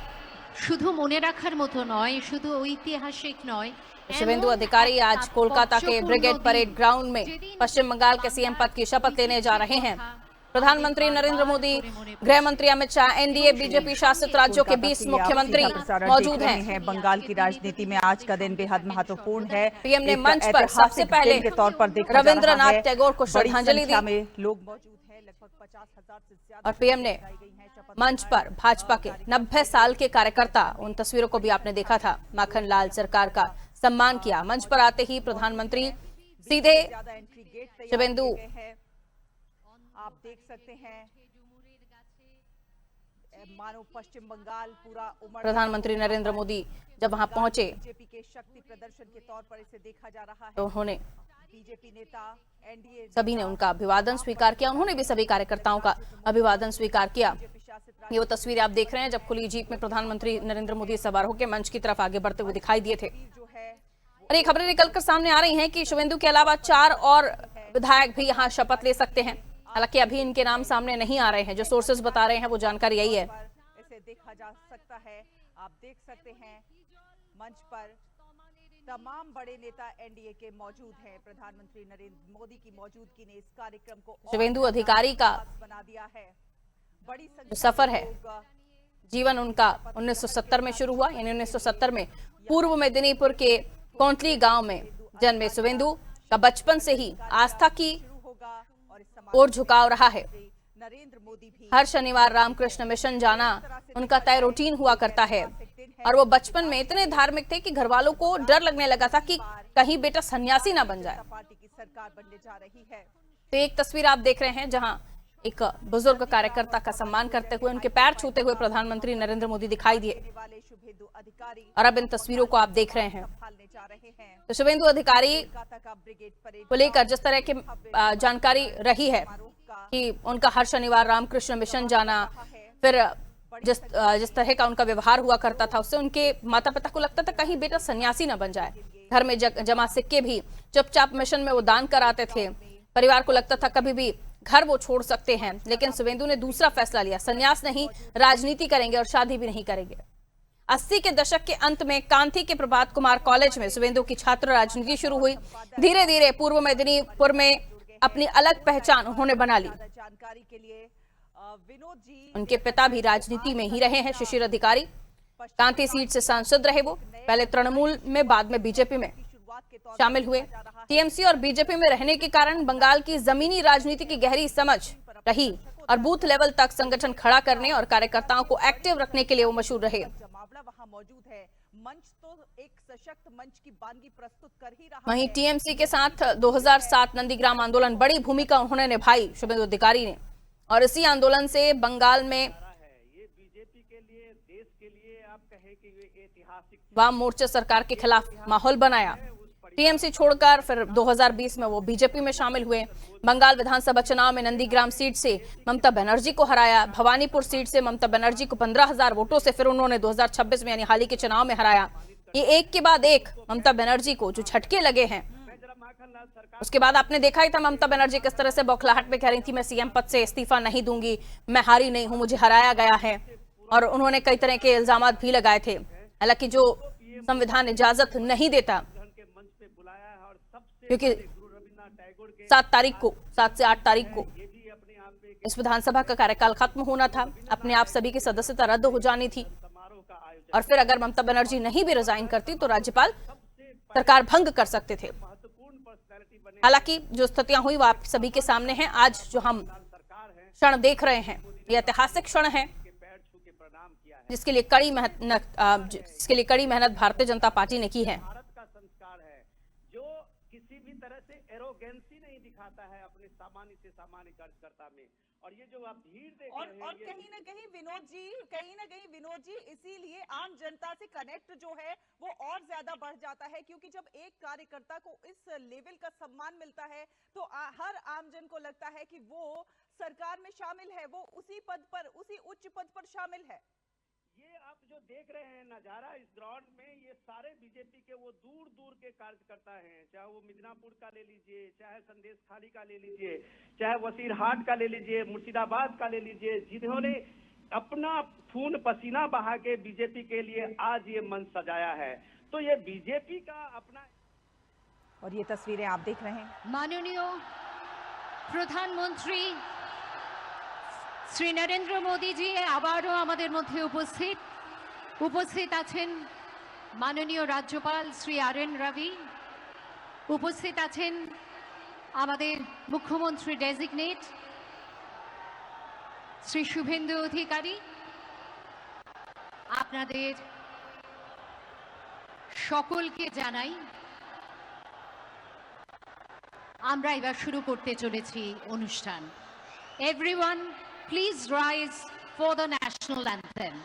A: শুধু মনে রাখার মতো নয়, শুধু ঐতিহাসিক নয়,
B: शुभेंदु
A: এমন
B: अधिकारी
A: এক
B: आज कोलकाता के
A: তাৎপর্যপূর্ণ
B: ब्रिगेड
A: দিন,
B: परेड ग्राउंड में
A: যেদিন
B: पश्चिम बंगाल के सीएम पद की शपथ लेने जा रहे हैं। प्रधानमंत्री
A: बार
B: नरेंद्र
A: बार
B: मोदी,
A: पूरे होने पर
B: गृह मंत्री अमित शाह, एनडीए बीजेपी शासित राज्यों के 20
C: कोलकाता से
B: मुख्यमंत्री
C: आप सीधा प्रसारण
B: मौजूद
C: देख रहे
B: हैं।
C: बंगाल की राजनीति में आज का दिन बेहद महत्वपूर्ण है।
B: पीएम ने
C: एक
B: मंच पर
C: ऐतिहासिक
B: सबसे पहले
C: दिन के तौर पर देखा जा रहा
B: रविंद्रनाथ
C: है।
B: टैगोर को
C: बड़ी
B: श्रद्धांजलि
C: संख्या
B: दी
C: में लोग मौजूद हैं, लगभग 50,000 से ज्यादा
B: और पीएम ने मंच पर भाजपा के 90 साल के कार्यकर्ता, उन तस्वीरों को भी आपने देखा था, माखन लाल सरकार का सम्मान किया। मंच पर आते ही प्रधानमंत्री सीधे
C: ज्यादा एंट्री गेट तैयार
B: शुभेंदु
C: किए गए हैं। आप देख सकते हैं मानो पश्चिम बंगाल पूरा उमड़
B: प्रधानमंत्री नरेंद्र मोदी जब वहां पहुंचे
C: बीजेपी के शक्ति प्रदर्शन के तौर पर इसे देखा जा रहा है।
B: तो उन्होंने
C: बीजेपी नेता एनडीए
B: सभी ने उनका अभिवादन स्वीकार किया। उन्होंने भी सभी कार्यकर्ताओं का अभिवादन स्वीकार किया।
C: शासित
B: ये वो तस्वीरें आप देख रहे हैं जब खुली जीप में प्रधानमंत्री नरेंद्र मोदी सवार होकर मंच की तरफ आगे बढ़ते हुए दिखाई दिए थे।
C: जो है
B: और ये खबरें निकलकर सामने आ रही हैं कि शुभेंदु के अलावा 4 और विधायक भी यहाँ शपथ ले सकते हैं। हालांकि अभी इनके नाम सामने नहीं आ रहे हैं, जो सोर्सेज बता रहे हैं वो जानकारी यही है।
C: इसे देखा जा सकता है। आप देख सकते हैं मंच पर तमाम बड़े नेता एनडीए के मौजूद हैं। प्रधानमंत्री नरेंद्र मोदी की मौजूदगी ने इस कार्यक्रम को और
B: शुभेंदु अधिकारी का
C: खास बना दिया है। बड़ी
B: जो
C: संख्या
B: सफर
C: में
B: है,
C: लोग
B: जीवन उनका 1970 में शुरू हुआ। यानी 1970 में पूर्व मेदिनीपुर के कोंटली गांव में जन्मे शुभेंदु का बचपन से ही आस्था की
C: शुरू होगा और इस
B: ओर झुकाव रहा है।
C: नरेंद्र मोदी भी
B: हर शनिवार रामकृष्ण मिशन जाना उनका तय रूटीन हुआ करता है। और वो बचपन में इतने धार्मिक थे कि घर वालों को डर लगने लगा था कि कहीं बेटा सन्यासी ना बन जाए।
C: पार्टी की सरकार बनने जा रही है।
B: तो एक तस्वीर आप देख रहे हैं जहां एक बुजुर्ग कार्यकर्ता का सम्मान करते हुए, उनके पैर छूते हुए प्रधानमंत्री नरेंद्र मोदी दिखाई दिए।
C: वाले शुभेंदु अधिकारी
B: और अब इन तस्वीरों को आप देख रहे हैं।
C: संभालने जा रहे हैं।
B: तो शुभेंदु अधिकारी
C: कोलकाता का ब्रिगेड परेड
B: को लेकर जिस तरह की जानकारी रही है कि उनका हर शनिवार रामकृष्ण मिशन जाना, फिर जिस तरह का उनका व्यवहार हुआ करता था, उससे उनके माता पिता को लगता था कहीं बेटा सन्यासी ना बन जाए। घर में जमा सिक्के भी चुपचाप मिशन में वो दान कराते थे। परिवार को लगता था कभी भी घर वो छोड़ सकते हैं, लेकिन शुभेंदु ने दूसरा फैसला लिया, संन्यास नहीं, राजनीति करेंगे और शादी भी नहीं करेंगे। 80 के दशक के अंत में कांथी के प्रभात कुमार कॉलेज में शुभेंदु की छात्र राजनीति शुरू हुई। धीरे धीरे पूर्व मेदिनीपुर में अपनी अलग पहचान उन्होंने बना ली।
C: जानकारी के लिए विनोद जी
B: उनके पिता भी राजनीति में ही रहे हैं, शिशिर अधिकारी। कांथी सीट से सांसद रहे वो, पहले तृणमूल में, बाद में बीजेपी में शामिल हुए। टीएमसी और बीजेपी में रहने के कारण बंगाल की जमीनी राजनीति की गहरी समझ रही और बूथ लेवल तक संगठन खड़ा करने और कार्यकर्ताओं को एक्टिव रखने के लिए वो मशहूर रहे।
C: जमावड़ा वहां मौजूद है। मंच तो एक सशक्त मंच की वानगी प्रस्तुत कर ही रहा
B: वहीं
C: है।
B: टीएमसी के साथ 2007 नंदीग्राम आंदोलन बड़ी भूमिका उन्होंने निभाई शुभेंदु अधिकारी ने, और इसी आंदोलन से बंगाल में
E: ये बीजेपी के लिए, देश के लिए आप कहें कि ये ऐतिहासिक
B: वाम मोर्चा सरकार के खिलाफ माहौल बनाया। टीएमसी छोड़कर फिर 2020 में वो बीजेपी में शामिल हुए। बंगाल विधानसभा चुनाव में नंदीग्राम सीट से ममता बनर्जी को हराया। भवानीपुर सीट से ममता बनर्जी को 15,000 वोटों से फिर उन्होंने 2026 में यानी हाल ही के चुनाव में हराया। ये एक के बाद एक ममता बनर्जी को जो झटके लगे हैं, उसके बाद आपने देखा ही था ममता बनर्जी किस तरह से बौखलाहट में कह रही थी मैं सीएम पद से इस्तीफा नहीं दूंगी, मैं हारी नहीं हूं, मुझे हराया गया है। और उन्होंने कई तरह के इल्जाम भी लगाए थे। हालांकि जो संविधान इजाजत नहीं देता, क्योंकि 7 से 8 तारीख को इस विधानसभा का कार्यकाल खत्म होना था, अपने आप सभी की सदस्यता रद्द हो जानी थी। और फिर अगर ममता बनर्जी नहीं भी रिजाइन करती तो राज्यपाल सरकार भंग कर सकते थे। हालांकि जो स्थितियां हुई वो आप सभी के सामने हैं। आज जो हम क्षण देख रहे हैं ये ऐतिहासिक क्षण है, जिसके लिए कड़ी मेहनत भारतीय जनता पार्टी ने की है।
E: एरोगेंसी नहीं दिखाता है अपने सामान्य से सामान्य कार्यकर्ता में। और ये जो आप भीड़ देख रहे हैं,
C: और कहीं ना कहीं विनोद जी इसीलिए आम जनता से कनेक्ट जो है वो और ज्यादा बढ़ जाता है, क्योंकि जब एक कार्यकर्ता को इस लेवल का सम्मान मिलता है तो हर आमजन को लगता है कि वो सरकार में शामिल है, वो उसी पद पर, उसी उच्च पद पर शामिल है।
E: ये आप जो देख रहे हैं नजारा इस ग्राउंड में, ये सारे बीजेपी के वो दूर दूर के कार्यकर्ता हैं, चाहे वो मिदनापुर का ले लीजिए, चाहे संदेश खाली का ले लीजिए, चाहे वसीरहाट का ले लीजिए, मुर्शिदाबाद का ले लीजिए, जिन्होंने अपना खून पसीना बहा के बीजेपी के लिए आज ये मंच सजाया है। तो ये बीजेपी का अपना।
C: और ये तस्वीरें आप देख रहे हैं।
A: माननीय प्रधानमंत्री श्री नरेंद्र मोदी जी आबारो आमादेर मध्य उपस्थित आছেন माननीय राज्यपाल श्री आर.एन. रवि, उपस्थित आছেন आमादेर मुख्यमंत्री डेजिगनेट श्री शुभेंदु अधिकारी। आपनादेर सकलके জানাই আমরা এবার শুরু করতে চলেছি অনুষ্ঠান। Everyone, please rise for the national anthem.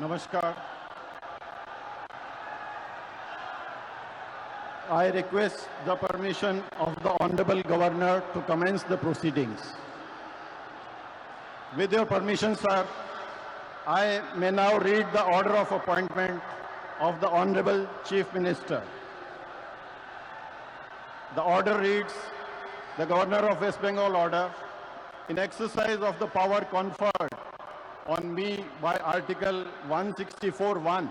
F: Namaskar. I request the permission of the Honorable Governor to commence the proceedings. With your permission, sir, I may now read the order of appointment of the Honorable Chief Minister. The order reads, the Governor of West Bengal order, in exercise of the power conferred on me by Article 164(1)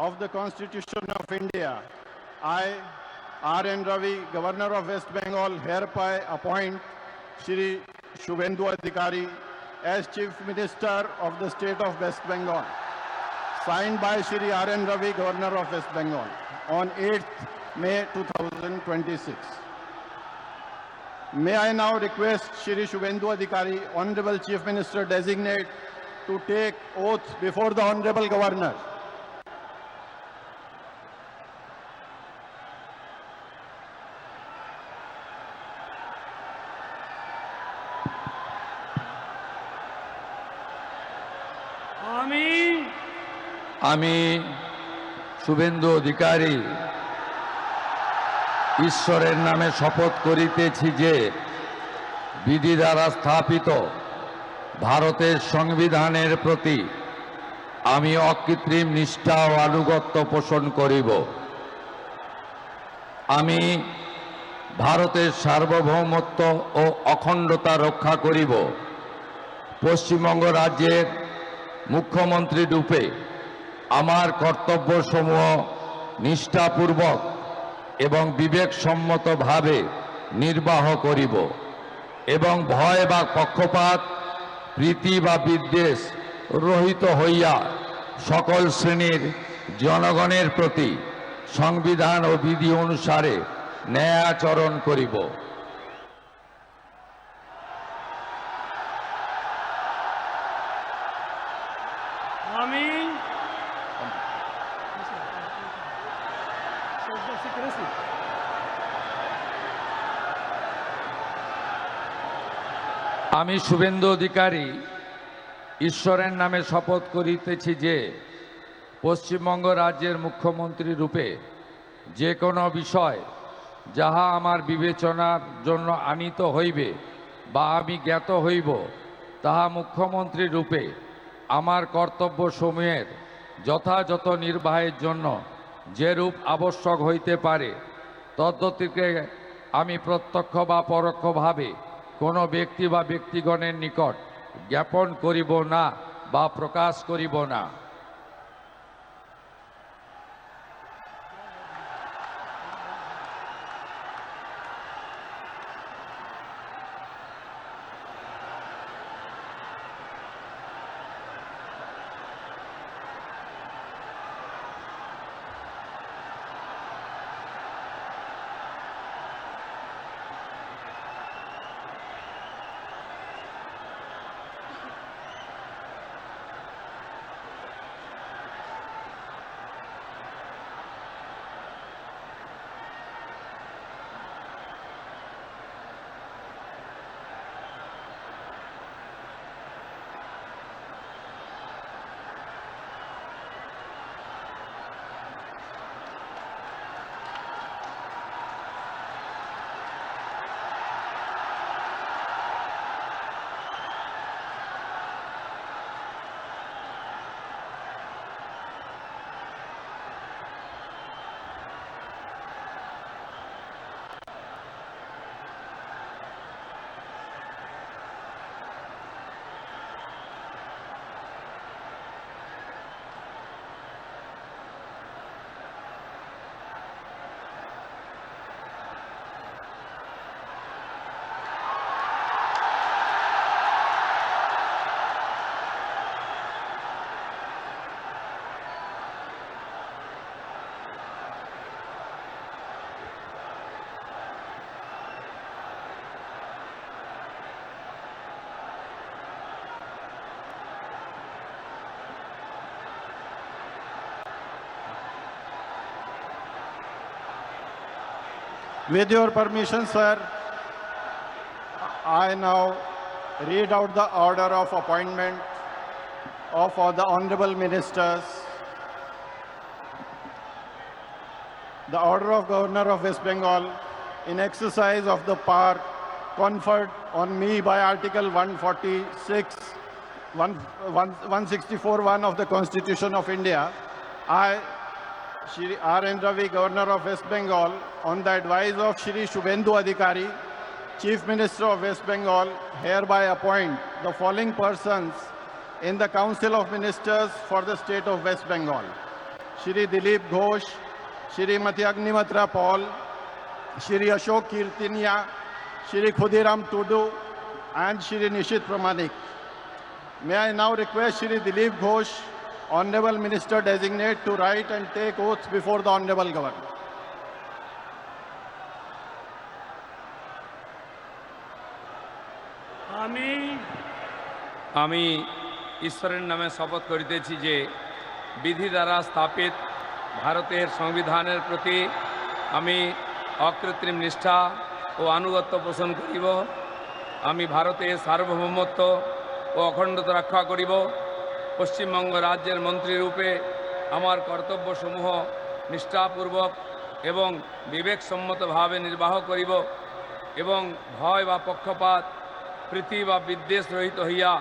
F: of the Constitution of India, I, R.N. Ravi, Governor of West Bengal, hereby appoint Shri Shubhendu Adhikari as Chief Minister of the State of West Bengal. Signed by Shri R.N. Ravi, Governor of West Bengal, on 8th May 2026. May I now request Shri Shubhendu Adhikari, Honorable Chief Minister Designate, to take oath before the Honorable Governor.
G: আমি শুভেন্দু অধিকারী ঈশ্বরের নামে শপথ করিতেছি যে বিধি দ্বারা স্থাপিত ভারতের সংবিধানের প্রতি আমি অকৃত্রিম নিষ্ঠা ও আনুগত্য পোষণ করিব। আমি ভারতের সার্বভৌমত্ব ও অখণ্ডতা রক্ষা করিব। পশ্চিমবঙ্গ রাজ্যের মুখ্যমন্ত্রী রূপে আমার কর্তব্যসমূহ নিষ্ঠাপূর্বক এবং বিবেকসম্মতভাবে নির্বাহ করিব এবং ভয় বা পক্ষপাত, প্রীতি বা বিদ্বেষ রহিত হইয়া সকল শ্রেণীর জনগণের প্রতি সংবিধান ও বিধি অনুসারে ন্যায়াচরণ করিব। আমি শুভেন্দু অধিকারী ঈশ্বরের নামে শপথ করিতেছি যে পশ্চিমবঙ্গ রাজ্যের মুখ্যমন্ত্রী রূপে যে কোনো বিষয় যাহা আমার বিবেচনার জন্য আনীত হইবে বা আমি জ্ঞাত হইব, তাহা মুখ্যমন্ত্রী রূপে আমার কর্তব্যসমূহের যথাযথ নির্বাহের জন্য যেরূপ আবশ্যক হইতে পারে তদ্গতিকে আমি প্রত্যক্ষ বা পরোক্ষভাবে কোনো ব্যক্তি বা ব্যক্তিগণের নিকট জ্ঞাপন করিব না বা প্রকাশ করিব না।
F: With your permission, sir, I now read out the order of appointment of all the honorable ministers. The order of Governor of West Bengal in exercise of the power conferred on me by Article 164(1) of the Constitution of India, I, Shri R. N. Ravi, Governor of West Bengal, on the advice of Shri Shubhendu Adhikari, Chief Minister of West Bengal, hereby appoint the following persons in the Council of Ministers for the State of West Bengal: Shri Dilip Ghosh, Shrimati Agnimatra Paul, Shri Ashok Kirtinia, Shri Khudiram Tudu, and Shri Nishit Pramanik. May I now request Shri Dilip Ghosh, Honorable Minister Designate, to write and take oaths before the Honorable Governor.
G: আমি ঈশ্বরের নামে শপথ করিতেছি যে বিধি দ্বারা স্থাপিত ভারতের সংবিধানের প্রতি আমি অকৃত্রিম নিষ্ঠা ও আনুগত্য পোষণ করিব। আমি ভারতের সার্বভৌমত্ব ও অখণ্ডতা রক্ষা করিব। পশ্চিমবঙ্গ রাজ্যের মন্ত্রী রূপে আমার কর্তব্যসমূহ নিষ্ঠাপূর্বক এবং বিবেকসম্মতভাবে নির্বাহ করিব এবং ভয় বা পক্ষপাত প্রীতি বা বিদ্বেষ রহিত হইয়া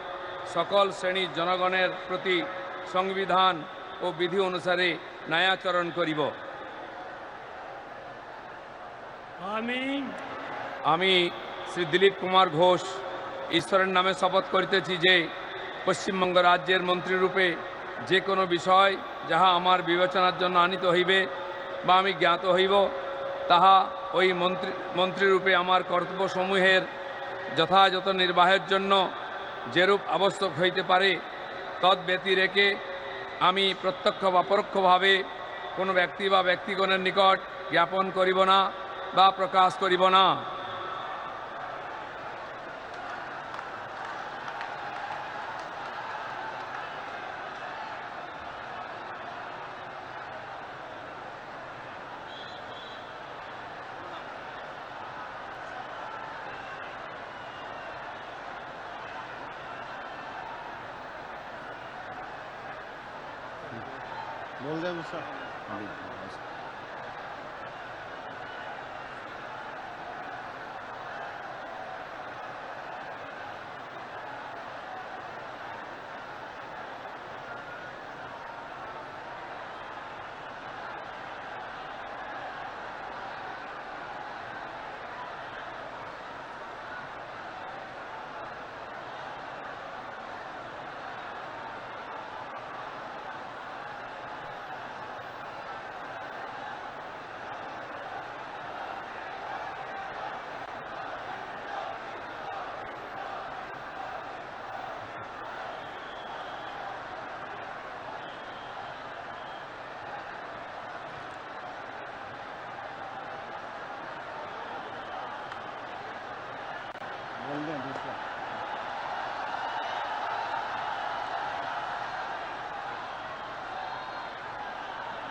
G: সকল শ্রেণীর জনগণের প্রতি সংবিধান ও বিধি অনুসারে ন্যায়াচরণ করিব। আমি শ্রী দিলীপ কুমার ঘোষ ঈশ্বরের নামে শপথ করিতেছি যে পশ্চিমবঙ্গ রাজ্যের মন্ত্রীরূপে যে কোনো বিষয় যাহা আমার বিবেচনার জন্য আনিত হইবে বা আমি জ্ঞাত হইব, তাহা ওই মন্ত্রীরূপে আমার কর্তব্যসমূহের যথাযথ নির্বাহের জন্য যেরূপ আবশ্যক হইতে পারে তদ্ব্যতি রেখে আমি প্রত্যক্ষ বা পরোক্ষভাবে কোনো ব্যক্তি বা ব্যক্তিগণের নিকট জ্ঞাপন করিব না বা প্রকাশ করিব না।
F: बोल दे उसका।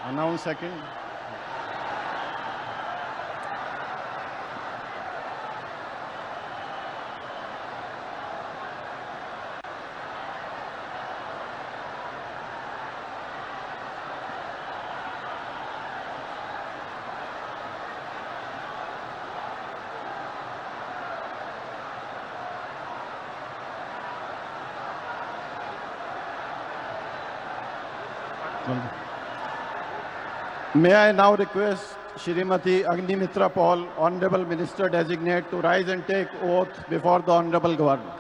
F: Announce second. May I now request Shrimati Agnimitra Paul, Honorable Minister Designate, to rise and take oath before the Honorable Governor.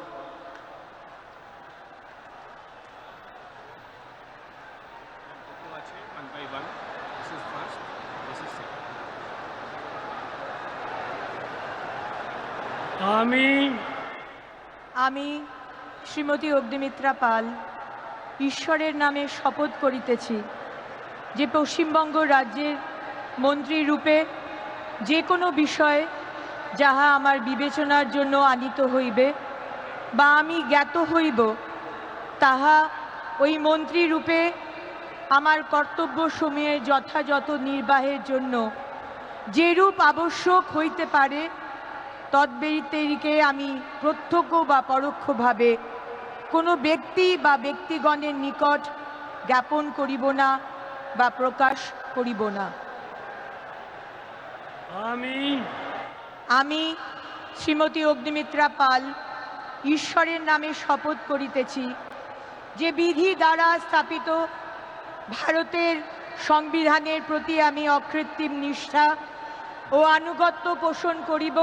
H: আমি শ্রীমতী অগ্নিমিত্রা পাল ঈশ্বরের নামে শপথ করিতেছি যে পশ্চিমবঙ্গ রাজ্যের মন্ত্রী রূপে যে কোনো বিষয় যাহা আমার বিবেচনার জন্য আনিত হইবে বা আমি জ্ঞাত হইব তাহা ওই মন্ত্রী রূপে আমার কর্তব্যসমূহের যথাযথ নির্বাহের জন্য যেরূপ আবশ্যক হইতে পারে তদ্ব্যতিরিকে আমি প্রত্যক্ষ বা পরোক্ষভাবে কোনো ব্যক্তি বা ব্যক্তিগণের নিকট জ্ঞাপন করিব না বা প্রকাশ করিব না। আমি শ্রীমতী অগ্নিমিত্রা পাল ঈশ্বরের নামে শপথ করিতেছি যে বিধি দ্বারা স্থাপিত ভারতের সংবিধানের প্রতি আমি অকৃত্রিম নিষ্ঠা ও আনুগত্য পোষণ করিব।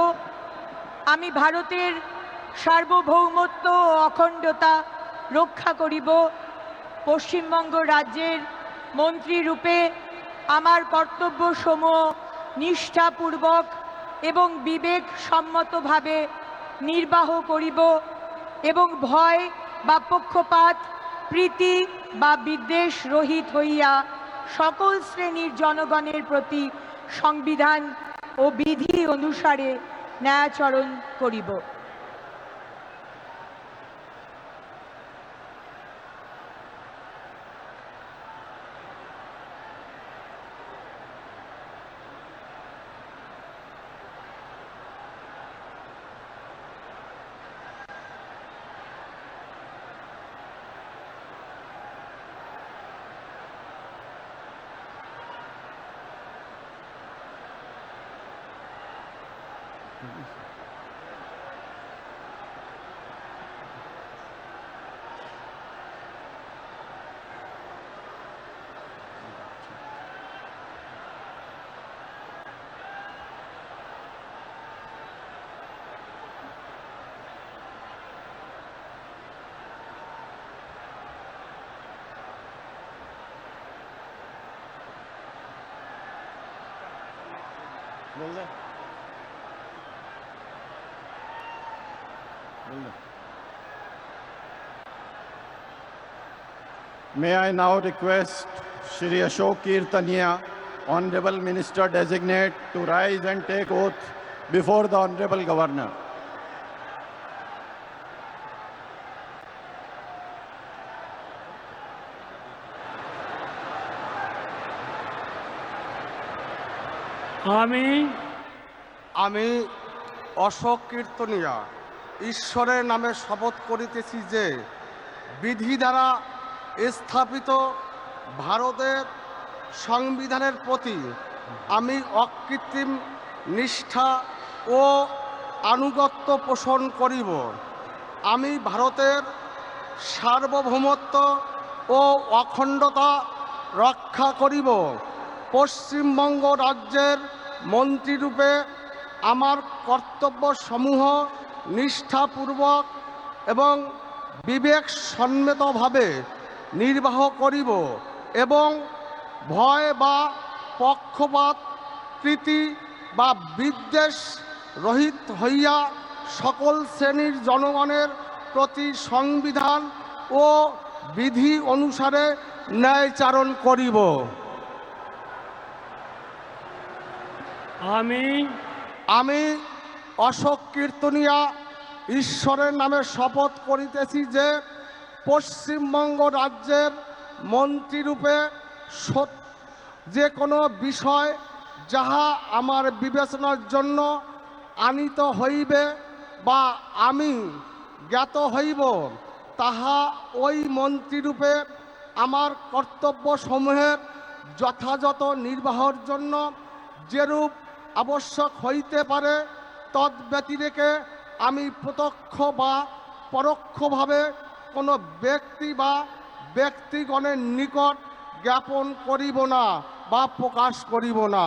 H: আমি ভারতের সার্বভৌমত্ব ও অখণ্ডতা রক্ষা করিব। পশ্চিমবঙ্গ রাজ্যের মন্ত্রী রূপে আমার কর্তব্যসমূহ নিষ্ঠাপূর্বক এবং বিবেকসম্মতভাবে নির্বাহ করিব এবং ভয় বা পক্ষপাত প্রীতি বা বিদ্বেষ রহিত হইয়া সকল শ্রেণীর জনগণের প্রতি সংবিধান ও বিধি অনুসারে ন্যায়াচরণ করিব।
F: May I now request Shri Ashok Kirtania, Honorable Minister Designate, to rise and take oath before the Honorable Governor.
I: আমি অশোক কীর্তনিয়া ঈশ্বরের নামে শপথ করিতেছি যে বিধি দ্বারা স্থাপিত ভারতের সংবিধানের প্রতি আমি অকৃত্রিম নিষ্ঠা ও আনুগত্য পোষণ করিব। আমি ভারতের সার্বভৌমত্ব ও অখণ্ডতা রক্ষা করিব। পশ্চিমবঙ্গ রাজ্যের মন্ত্রীরূপে আমার কর্তব্যসমূহ নিষ্ঠাপূর্বক এবং বিবেকসম্মতভাবে নির্বাহ করিব এবং ভয় বা পক্ষপাত প্রীতি বা বিদ্বেষ রহিত হইয়া সকল শ্রেণীর জনগণের প্রতি সংবিধান ও বিধি অনুসারে ন্যায়চারণ করিব। আমি অশোক কীর্তনিয়া ঈশ্বরের নামে শপথ করিতেছি যে পশ্চিমবঙ্গ রাজ্যের মন্ত্রীরূপে যে কোনো বিষয় যাহা আমার বিবেচনার জন্য আনিত হইবে বা আমি জ্ঞাত হইব, তাহা ওই মন্ত্রীরূপে আমার কর্তব্যসমূহের যথাযথ নির্বাহের জন্য যেরূপ আবশ্যক হইতে পারে তদ্ব্যতিরেকে আমি প্রত্যক্ষ বা পরোক্ষভাবে কোনো ব্যক্তি বা ব্যক্তিগণের নিকট জ্ঞাপন করিব না বা প্রকাশ করিব না।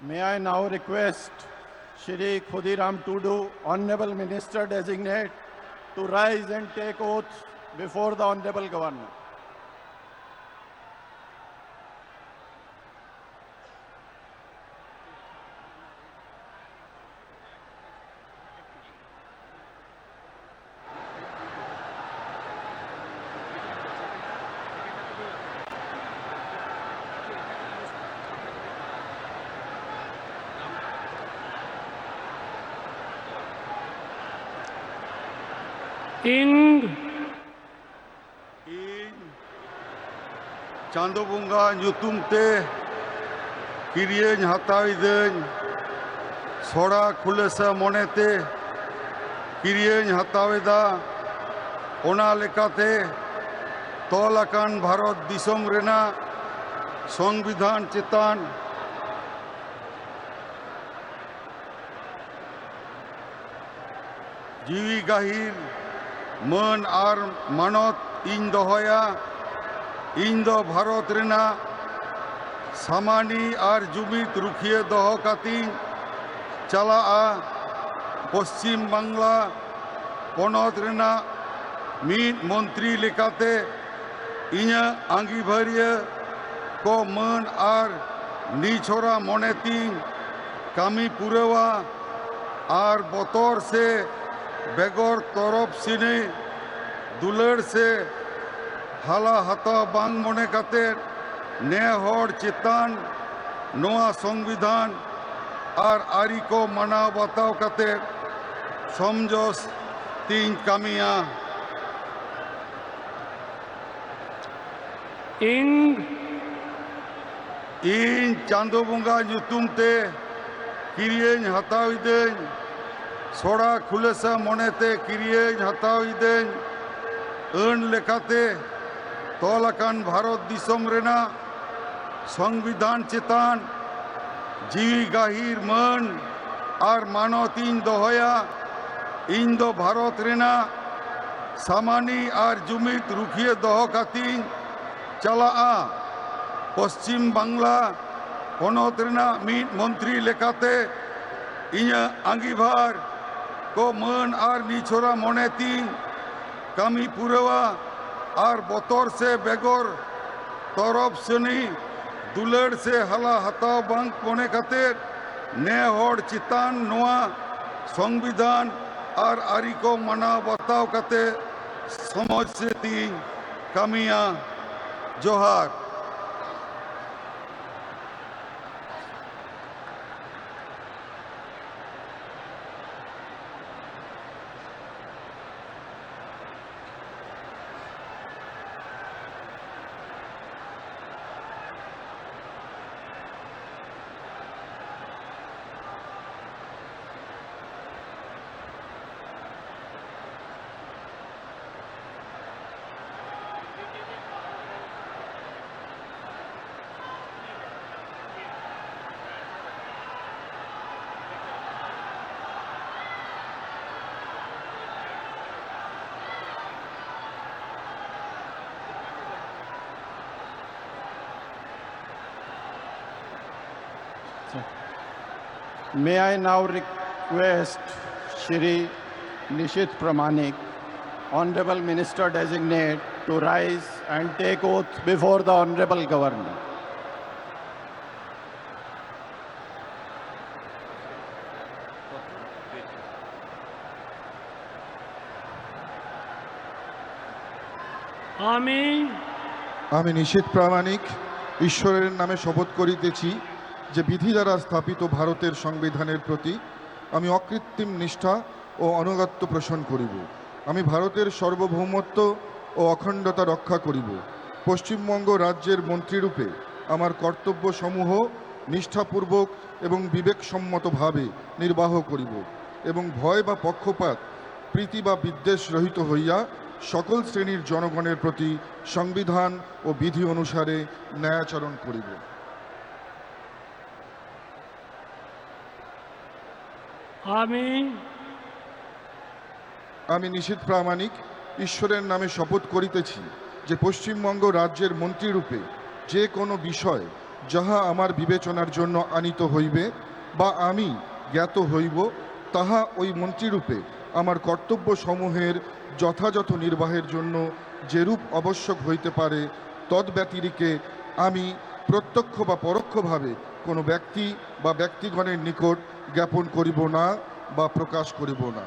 F: May I now request Shri Khudiram Tudu, Honorable Minister Designate, to rise and take oath before the Honorable Governor.
J: ing
K: Chando bunga nyutum te kiriyen hatawideñ sora khulesa monete kiriyen hataweda ona lekate tolakan Bharat Disom rena সংবিধান চেতান jiwi gahir মান আর মানত in দহয়া in the Bharat রেনা সামানি আর জুমিত রুখিয়ে দহ কাতিং চালাআ পশ্চিম বাংলা পনত রেনা মিদ মন্ত্রী লেকাতে ইঞা আঙ্গিভারিয়া কো মান আর নিছরা মনেতিং কামি পুরেওয়া আর বতর সে बेगौर तरफ सिने दुलड़ से हाला हता बांग मने काते ने हर चितान नोआ संविधान और आरी को मना बताओ काते समझोस तीन कामिया इन चांदो बुंगा युतुम ते किरियें हताविदें सोड़ा खुलेसा मनेते किरियें हताविदें अन लेकाते तोलाकान भारत दिसोम रेना संविधान चेतान जीवी गाहिर मन और मानत इन दोहया इन दो भारत रेना सामानी और जुमित रुखिए दोह कातिन चलाआ पश्चिम बांगला पनत रेना मिद मंत्री लेकाते इña आंगीभार को मन और निछोरा मनेतिन कामी पुरेवा और बतर से बेगोर तरफ सनी दुलड़ से हला हताव बांग मने काते ने हर चितान नोआ संविधान और आरी को मना बताव काते समझ से तीन कामिया जोहार
F: May I now request Shri Nishit Pramanik, Honorable Minister Designate, to rise and take oath before the Honorable Governor.
K: আমি নিশীথ প্রামাণিক ঈশ্বরের নামে শপথ করিতেছি যে বিধি দ্বারা স্থাপিত ভারতের সংবিধানের প্রতি আমি অকৃত্রিম নিষ্ঠা ও আনুগত্য পোষণ করিব। আমি ভারতের সার্বভৌমত্ব ও অখণ্ডতা রক্ষা করিব। পশ্চিমবঙ্গ রাজ্যের মন্ত্রীরূপে আমার কর্তব্যসমূহ নিষ্ঠাপূর্বক এবং বিবেকসম্মতভাবে নির্বাহ করিব এবং ভয় বা পক্ষপাত প্রীতি বা বিদ্বেষ রহিত হইয়া সকল শ্রেণীর জনগণের প্রতি সংবিধান ও বিধি অনুসারে ন্যায়াচরণ করিব। আমি নিশীথ প্রামাণিক ঈশ্বরের নামে শপথ করিতেছি যে পশ্চিমবঙ্গ রাজ্যের মন্ত্রীরূপে যে কোনো বিষয় যাহা আমার বিবেচনার জন্য আনিত হইবে বা আমি জ্ঞাত হইব তাহা ওই মন্ত্রীরূপে আমার কর্তব্যসমূহের যথাযথ নির্বাহের জন্য যেরূপ আবশ্যক হইতে পারে তদ্ব্যতিরিকে আমি প্রত্যক্ষ বা পরোক্ষভাবে কোনো ব্যক্তি বা ব্যক্তিগণের নিকট জ্ঞাপন করিব না বা প্রকাশ করিব না।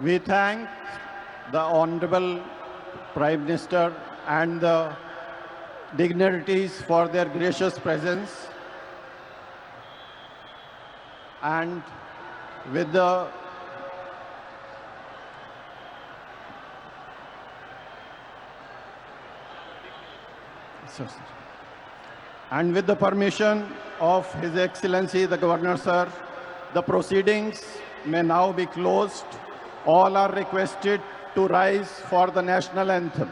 F: We thank the Honorable Prime Minister and the dignitaries for their gracious presence, and with the permission of His Excellency the Governor Sir, the proceedings may now be closed. All are requested to rise for the national anthem.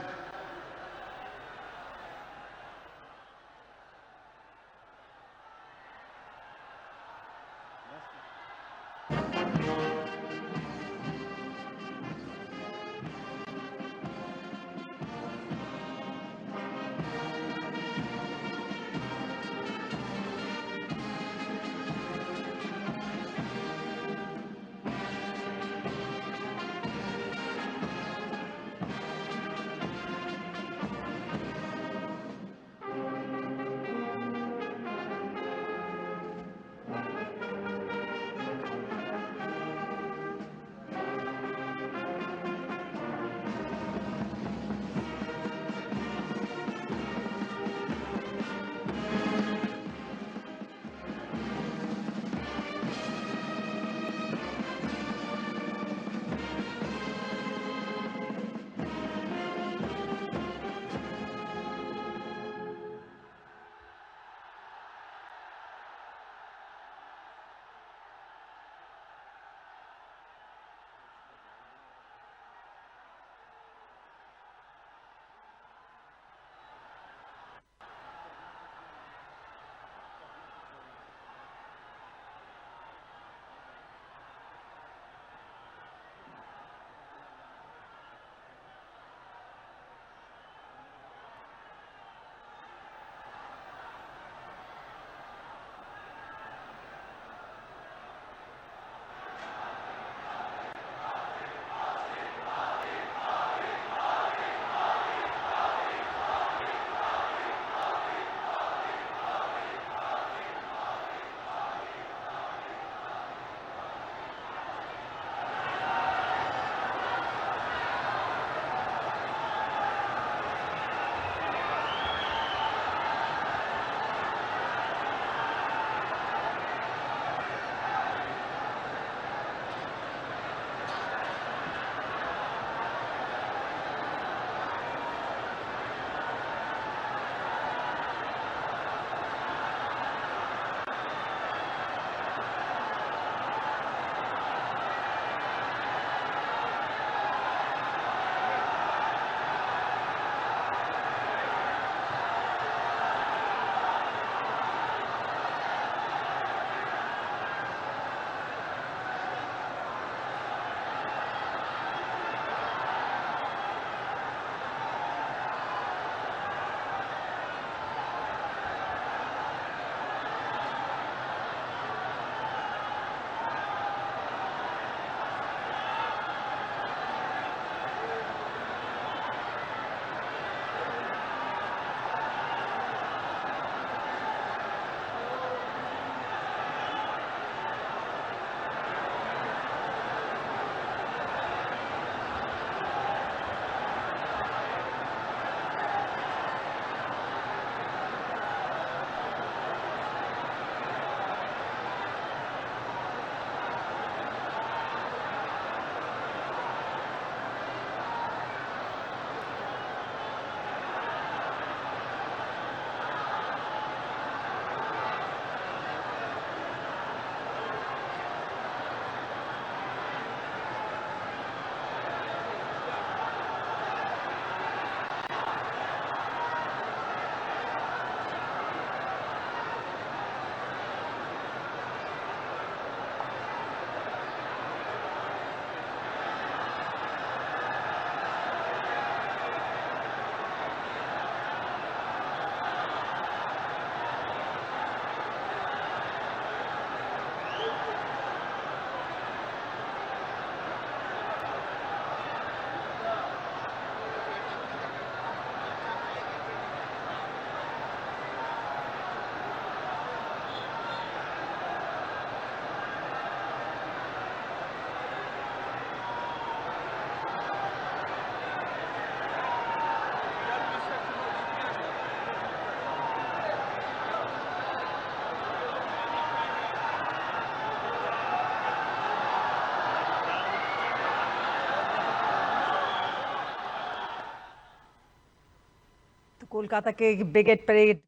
C: Kolkata के brigade parade